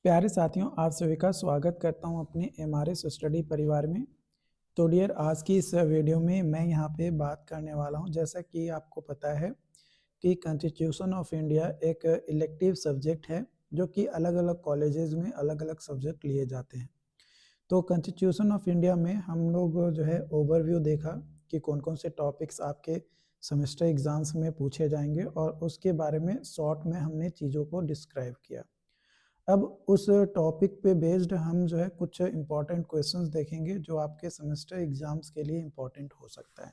प्यारे साथियों, आप सभी का स्वागत करता हूं अपने एमआरएस स्टडी परिवार में। तो डियर, आज की इस वीडियो में मैं यहां पे बात करने वाला हूं। जैसा कि आपको पता है कि कॉन्स्टिट्यूशन ऑफ इंडिया एक इलेक्टिव सब्जेक्ट है जो कि अलग अलग कॉलेजेस में अलग अलग सब्जेक्ट लिए जाते हैं। तो कॉन्स्टिट्यूशन ऑफ इंडिया में हम लोग जो है ओवरव्यू देखा कि कौन कौन से टॉपिक्स आपके सेमेस्टर एग्जाम्स में पूछे जाएंगे और उसके बारे में शॉर्ट में हमने चीज़ों को डिस्क्राइब किया। अब उस टॉपिक पे बेस्ड हम जो है कुछ इम्पॉर्टेंट क्वेश्चंस देखेंगे जो आपके सेमेस्टर एग्जाम्स के लिए इम्पॉर्टेंट हो सकता है।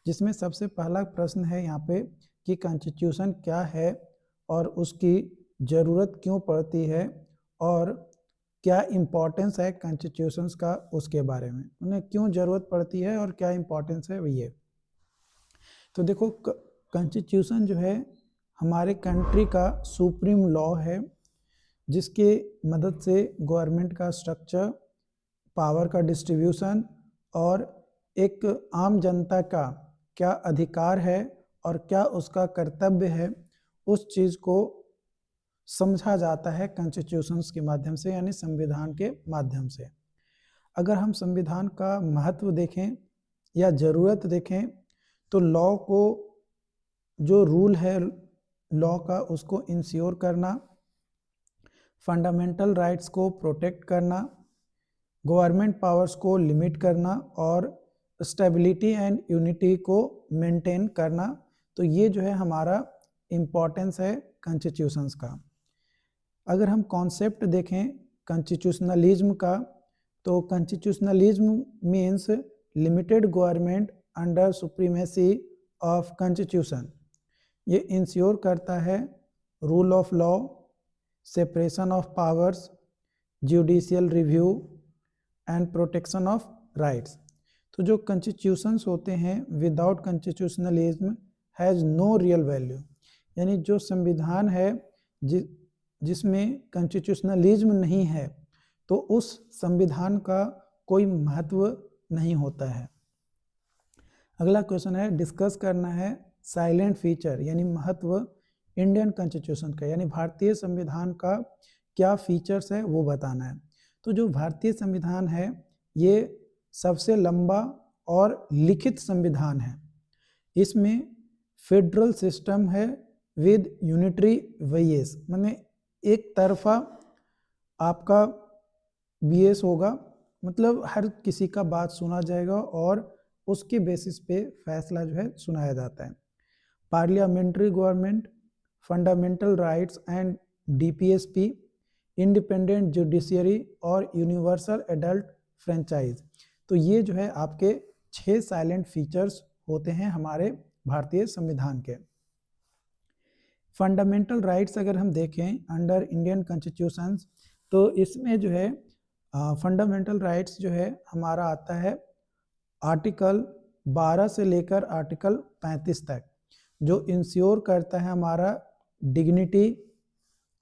जिसमें सबसे पहला प्रश्न है यहाँ पे कि कॉन्स्टिट्यूशन क्या है और उसकी ज़रूरत क्यों पड़ती है और क्या इम्पोर्टेंस है कॉन्स्टिट्यूशंस का, उसके बारे में उन्हें क्यों ज़रूरत पड़ती है और क्या इम्पोर्टेंस है ये। तो देखो, कॉन्स्टिट्यूशन जो है हमारे कंट्री का सुप्रीम लॉ है जिसके मदद से गवर्नमेंट का स्ट्रक्चर, पावर का डिस्ट्रीब्यूशन और एक आम जनता का क्या अधिकार है और क्या उसका कर्तव्य है, उस चीज़ को समझा जाता है कॉन्स्टिट्यूशंस के माध्यम से, यानी संविधान के माध्यम से। अगर हम संविधान का महत्व देखें या ज़रूरत देखें तो लॉ को, जो रूल है लॉ का, उसको इंश्योर करना, फंडामेंटल राइट्स को प्रोटेक्ट करना, गवर्नमेंट पावर्स को लिमिट करना और स्टेबिलिटी एंड यूनिटी को मेंटेन करना। तो ये जो है हमारा इम्पोर्टेंस है कॉन्स्टिट्यूशंस का। अगर हम कॉन्सेप्ट देखें कॉन्स्टिट्यूशनलिज्म का, तो constitutionalism means limited government under supremacy of constitution. ये इंश्योर करता है rule of law, separation of powers, judicial review and protection of rights. तो जो कॉन्स्टिट्यूशंस होते हैं without constitutionalism has no real value, यानी जो संविधान है जिसमें कॉन्स्टिट्यूशनलिज्म नहीं है तो उस संविधान का कोई महत्व नहीं होता है। अगला क्वेश्चन है, डिस्कस करना है साइलेंट फीचर यानी महत्व इंडियन कॉन्स्टिट्यूशन का, यानी भारतीय संविधान का क्या फीचर्स है वो बताना है। तो जो भारतीय संविधान है ये सबसे लंबा और लिखित संविधान है। इसमें फेडरल सिस्टम है विद यूनिटरी वेजेस, माने एक तरफा आपका बीएस होगा, मतलब हर किसी का बात सुना जाएगा और उसके बेसिस पे फैसला जो है सुनाया जाता है। Parliamentary government, fundamental rights and DPSP, independent judiciary और यूनिवर्सल एडल्ट फ्रेंचाइज। तो ये जो है आपके 6 साइलेंट फीचर्स होते हैं हमारे भारतीय संविधान के। फंडामेंटल राइट्स अगर हम देखें अंडर इंडियन कॉन्स्टिट्यूशन, तो इसमें जो है फंडामेंटल राइट्स जो है हमारा आता है आर्टिकल 12 से लेकर आर्टिकल 35 तक, जो इंश्योर करता है हमारा डिग्निटी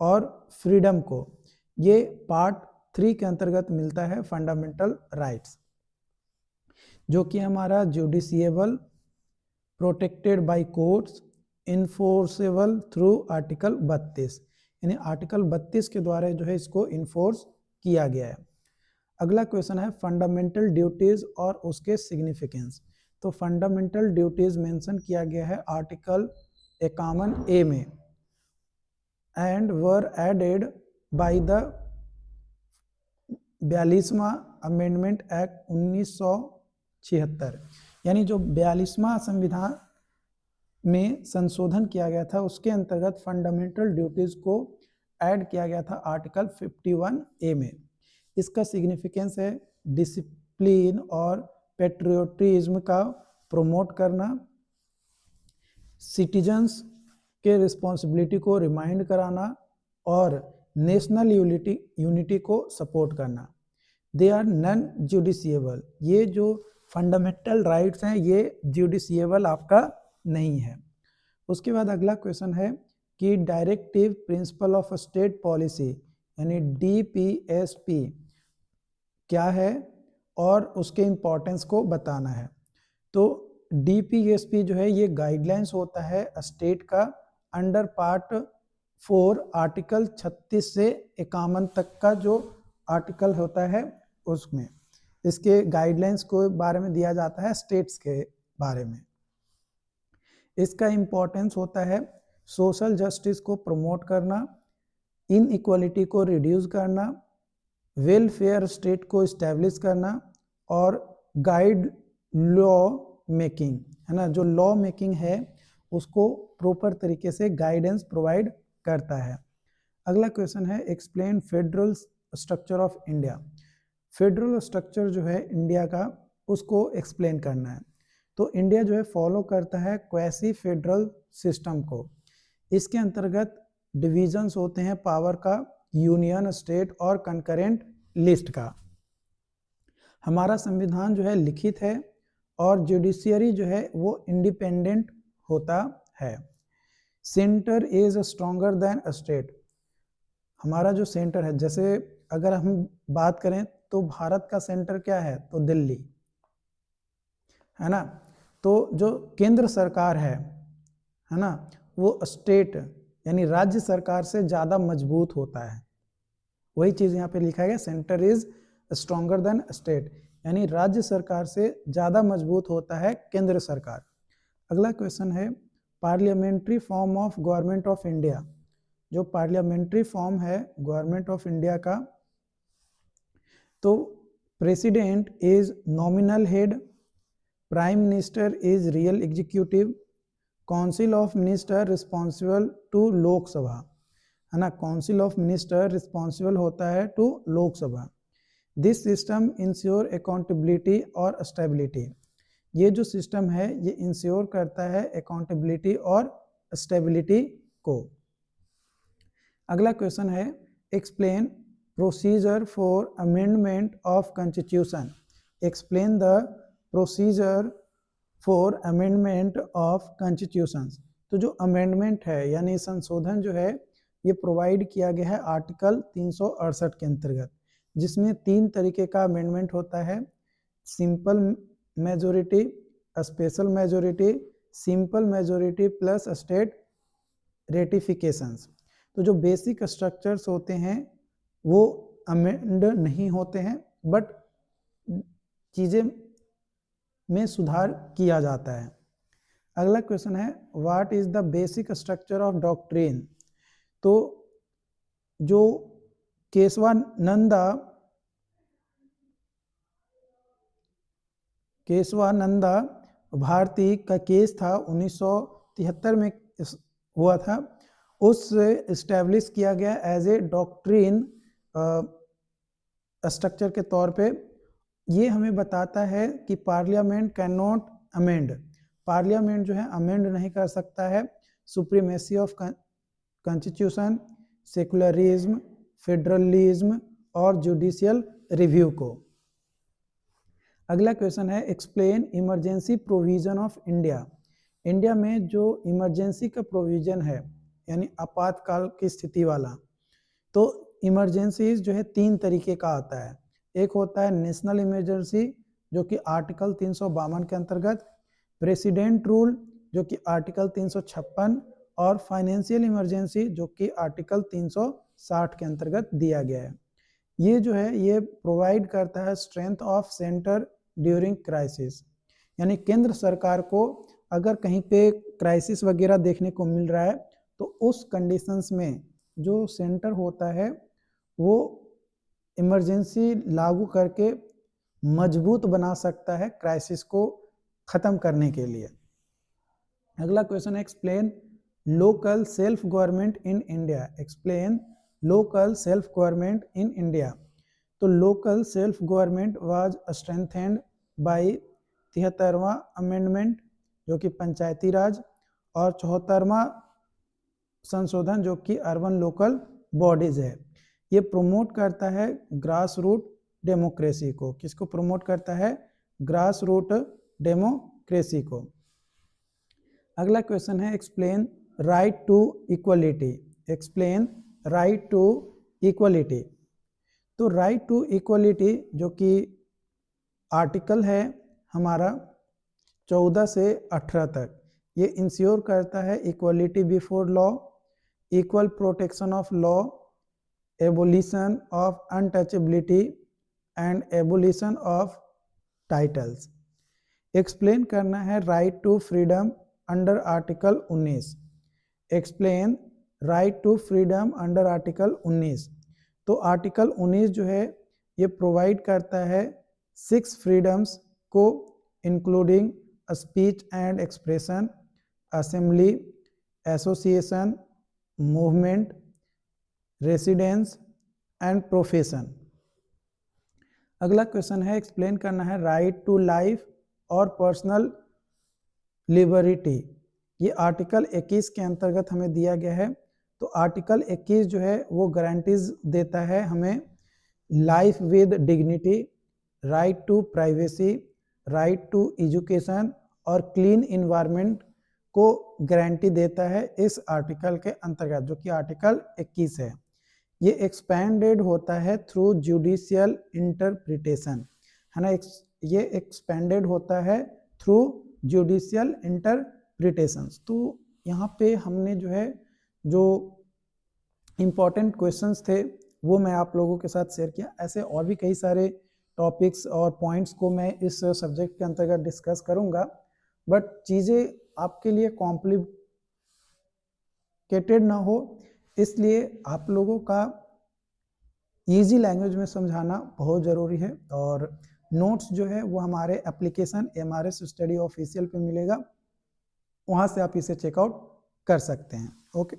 और फ्रीडम को। ये पार्ट 3 के अंतर्गत मिलता है फंडामेंटल राइट्स, जो कि हमारा justiciable, protected by courts, enforceable through article 32, यानी आर्टिकल 32 के द्वारा जो है इसको इन्फोर्स किया गया है। अगला क्वेश्चन है फंडामेंटल ड्यूटीज और उसके सिग्निफिकेंस। तो फंडामेंटल ड्यूटीज मेंशन किया गया है आर्टिकल 51A में and were added by the 42वां अमेंडमेंट एक्ट 1976, यानी जो 42वां संविधान में संशोधन किया गया था उसके अंतर्गत फंडामेंटल ड्यूटीज को ऐड किया गया था आर्टिकल 51A में। इसका सिग्निफिकेंस है डिसिप्लिन और पेट्रियोटिज्म का प्रमोट करना, सिटीजन्स के रिस्पॉन्सिबिलिटी को रिमाइंड कराना और नेशनल यूनिटी को सपोर्ट करना। दे आर नॉन जुडिशिएबल, ये जो फंडामेंटल राइट्स हैं ये जुडिशिएबल आपका नहीं है। उसके बाद अगला क्वेश्चन है कि directive principle of state policy यानी डीपीएसपी क्या है और उसके इम्पोर्टेंस को बताना है। तो डीपीएसपी जो है ये गाइडलाइंस होता है स्टेट का अंडर पार्ट 4 आर्टिकल 36 से 51 तक का जो आर्टिकल होता है उसमें इसके गाइडलाइंस को बारे में दिया जाता है स्टेट्स के बारे में। इसका इम्पोर्टेंस होता है सोशल जस्टिस को प्रमोट करना, इनइक्वालिटी को रिड्यूस करना, वेलफेयर स्टेट को इस्टेब्लिश करना और गाइड लॉ मेकिंग, है ना, जो लॉ मेकिंग है उसको प्रॉपर तरीके से गाइडेंस प्रोवाइड करता है। अगला क्वेश्चन है explain federal structure of India. Federal structure जो है इंडिया का उसको एक्सप्लेन करना है। तो इंडिया जो है फॉलो करता है क्वासी फेडरल सिस्टम को। इसके अंतर्गत डिविजन्स होते हैं पावर का, यूनियन, स्टेट और कंकरेंट लिस्ट का। हमारा संविधान जो है लिखित है और जुडिशियरी जो है वो इंडिपेंडेंट होता है। Centre is stronger than state. हमारा जो सेंटर है, जैसे अगर हम बात करें तो भारत का सेंटर क्या है, तो दिल्ली है ना। तो जो केंद्र सरकार है ना, वो स्टेट यानी राज्य सरकार से ज़्यादा मजबूत होता है। वही चीज़ यहाँ पे लिखा गया, centre is stronger than state, यानी राज्य सरकार से ज़्यादा मजबूत होता है केंद्र सरकार। अगला क्वेश्चन है parliamentary form of government of India. जो पार्लियामेंट्री फॉर्म है गवर्नमेंट ऑफ इंडिया का, तो president is nominal head, prime minister is real executive, council of minister responsible to Lok Sabha, है ना, काउंसिल ऑफ मिनिस्टर रिस्पॉन्सिबल होता है to Lok Sabha. This system ensure accountability और stability. ये जो सिस्टम है ये इंश्योर करता है अकाउंटेबिलिटी और स्टेबिलिटी को। अगला क्वेश्चन है explain procedure for amendment of constitution. Explain the procedure for amendment of constitution. तो जो अमेंडमेंट है यानी संशोधन जो है ये प्रोवाइड किया गया है आर्टिकल 368 के अंतर्गत, जिसमें 3 तरीके का अमेंडमेंट होता है, simple majority, special majority, simple majority plus state ratifications. तो जो बेसिक स्ट्रक्चर्स होते हैं वो अमेंड नहीं होते हैं, बट चीज़ें में सुधार किया जाता है। अगला क्वेश्चन है what is the basic structure of doctrine. तो जो केशवानंदा भारती का केस था 1973 में हुआ था, उस इस्टेब्लिश किया गया एज ए डॉक्ट्रिन स्ट्रक्चर के तौर पे। ये हमें बताता है कि parliament can not amend, parliament जो है अमेंड नहीं कर सकता है supremacy of constitution, secularism, federalism और जुडिशियल रिव्यू को। अगला क्वेश्चन है explain emergency provision of India. India में जो इमरजेंसी का प्रोविजन है यानी आपातकाल की स्थिति वाला, तो इमरजेंसीज जो है 3 तरीके का आता है। एक होता है नेशनल इमरजेंसी जो कि आर्टिकल 352 के अंतर्गत, प्रेसिडेंट रूल जो कि आर्टिकल 356 और फाइनेंशियल इमरजेंसी जो कि आर्टिकल 360 के अंतर्गत दिया गया है। ये जो है ये प्रोवाइड करता है strength of centre during crisis, यानी केंद्र सरकार को अगर कहीं पे क्राइसिस वगैरह देखने को मिल रहा है तो उस कंडीशंस में जो सेंटर होता है वो इमरजेंसी लागू करके मजबूत बना सकता है क्राइसिस को ख़त्म करने के लिए। अगला क्वेश्चन है explain local self government in India. Explain local self government in India. तो local self government was strengthened by 73वां अमेंडमेंट जो कि पंचायती राज, और 74वां संशोधन जो कि अर्बन लोकल बॉडीज है। ये प्रमोट करता है ग्रास रूट डेमोक्रेसी को। किसको प्रमोट करता है? ग्रास रूट डेमोक्रेसी को। अगला क्वेश्चन है explain right to equality. Explain right to equality. तो राइट टू इक्वलिटी जो कि आर्टिकल है हमारा 14 से 18 तक, ये इंश्योर करता है equality before law, equal protection of law, abolition of untouchability and abolition of titles. Explain करना है right to freedom under article 19। Explain right to freedom under article 19। तो आर्टिकल 19 जो है ये प्रोवाइड करता है 6 फ्रीडम्स को, including speech and expression, assembly, association, movement, residence and profession. अगला क्वेश्चन है एक्सप्लेन करना है राइट टू लाइफ और पर्सनल लिबर्टी। ये आर्टिकल 21 के अंतर्गत हमें दिया गया है। तो आर्टिकल 21 जो है वो गारंटीज देता है हमें life with dignity, right to privacy, right to education और क्लीन इन्वायरमेंट को गारंटी देता है इस आर्टिकल के अंतर्गत, जो कि आर्टिकल 21 है। ये एक्सपेंडेड होता है थ्रू जुडिशियल इंटरप्रिटेशन, है ना। ये एक्सपेंडेड होता है थ्रू जुडिशियल इंटरप्रिटेशंस। तो यहाँ पे हमने जो है जो इम्पोर्टेंट क्वेश्चंस थे वो मैं आप लोगों के साथ शेयर किया। ऐसे और भी कई सारे टॉपिक्स और पॉइंट्स को मैं इस सब्जेक्ट के अंतर्गत डिस्कस करूँगा, बट चीज़ें आपके लिए कॉम्प्लिकेटेड ना हो, इसलिए आप लोगों का ईजी लैंग्वेज में समझाना बहुत ज़रूरी है। और नोट्स जो है वो हमारे एप्लीकेशन MRS स्टडी ऑफिशियल पे मिलेगा, वहाँ से आप इसे चेकआउट कर सकते हैं। ओके।